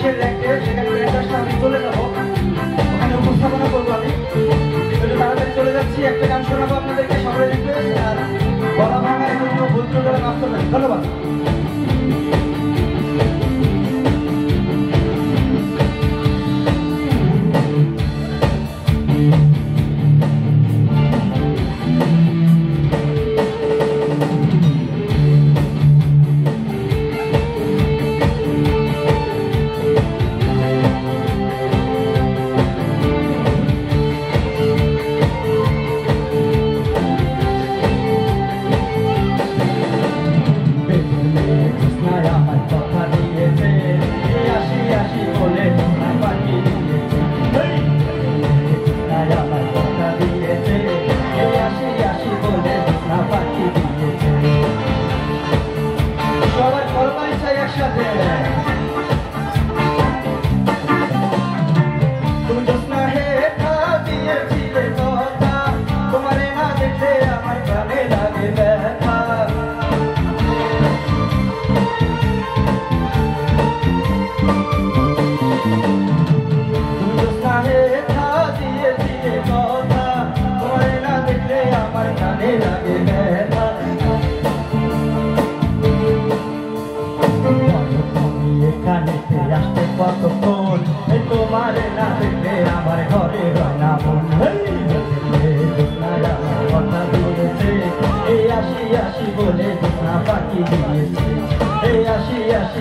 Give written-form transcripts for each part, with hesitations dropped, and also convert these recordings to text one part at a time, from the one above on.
পুলিশের র্যাঙ্কে, সেখানে র্যাঙ্কটা আমি চলে যাবো, ওখানে উপস্থাপনা করবো আমি। তাড়াতাড়ি চলে যাচ্ছি, একটা গান শোনাবো আপনাদেরকে, সবাই রিকোয়েস্ট। আর গলা ভাঙা এখন ভুল করে মাফ করবেন, ধন্যবাদ।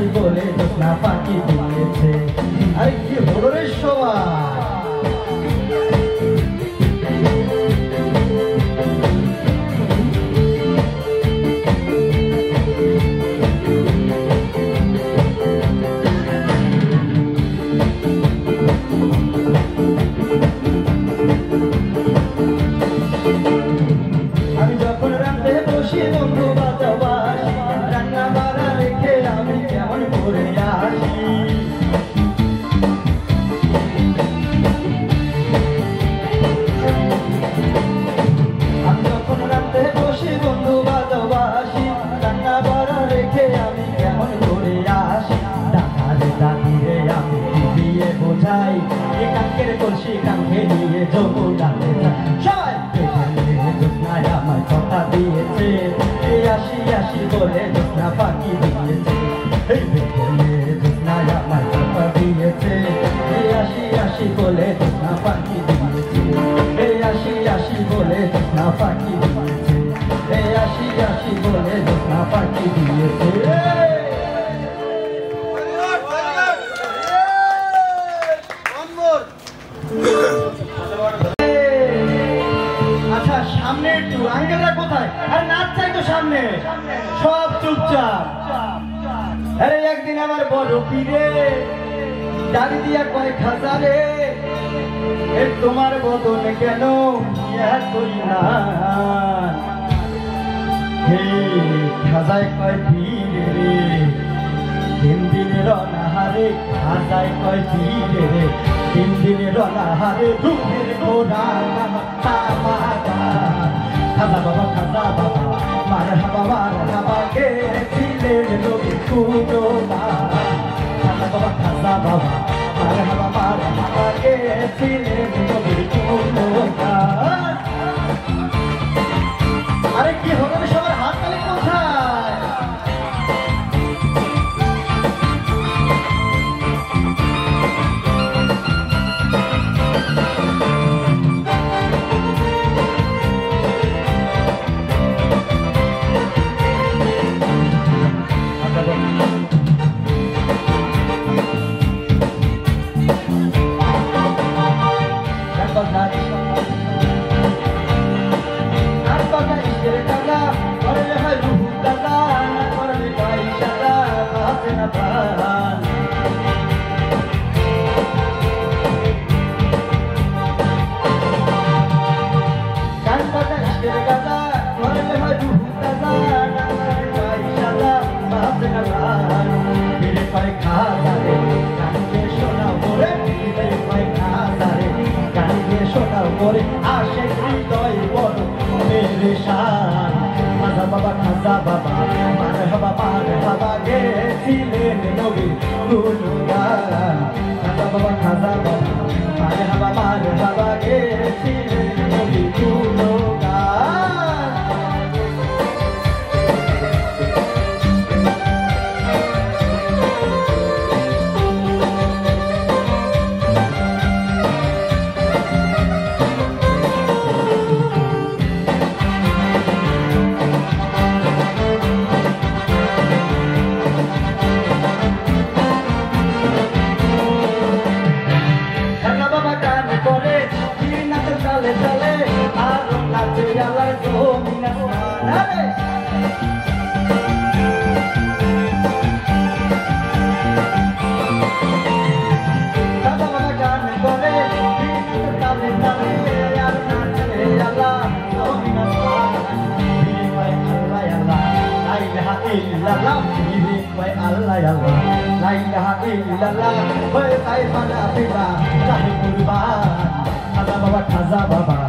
বলে না পাখি দিয়েছে। আরে কি হলো রে সবাই, আমি যখন রাতে বসি বন্ধু বাতাবাসি, রান্না বাড়া রেখে আমি কেমন করে আসি। আমি যখন রাতে বসি বন্ধু বাতাবাসি, রান্না বাড়া রেখে আমি কেমন করে আসি। ডাকারে ডাকিরে আমি দিয়ে বোঝাই, এ কাকের কলসি কাঁখে নিয়ে যমুনাতে যাই। আমার কথা দিয়েছে, এই আসি আসি বলে জোৎস্না পাখি দিয়েছে। এই জোৎস্না আমার কথা দিয়েছে, এই আসি আসি বলে জোৎস্না পাখি দিয়েছে। এই আসি আসি বলে জোৎস্না পাখি দিয়েছে। এই আসি আসি বলে জোৎস্না পাখি দিয়েছে। আচ্ছা সামনে একটু আঙ্কেলরা কোথায়? আরে নাচ চাই তো সামনে, সব চুপচাপ। আরে একদিন আমার বড় পীরে দাড়ি দিয়া কয় খাজারে, তোমার বদন কেন করি না। হে খাজায় কয় পীরে রে, তিন দিনের অনাহারে। খাজায় কয় পীরে রে, তিন দিনের অনাহারে। দুঃখের ঘোড়া খাজা বাবা খাজা বাবা মারহাবা গেছিলেন নবী কুরবান। খাজা বাবা খাজা বাবা মারহাবা গেছিলেন নবী কুরবান। আরে কি হলো সবার হাত তালি কোথায়? খাজা বাবা মারহাবা গেছিলেন নবী কুরবান। আল্লাহ লা ইলাহা ইল্লাল্লাহ হয়ে তাই মানা পিতা চাই কুরবান খাজা বাবা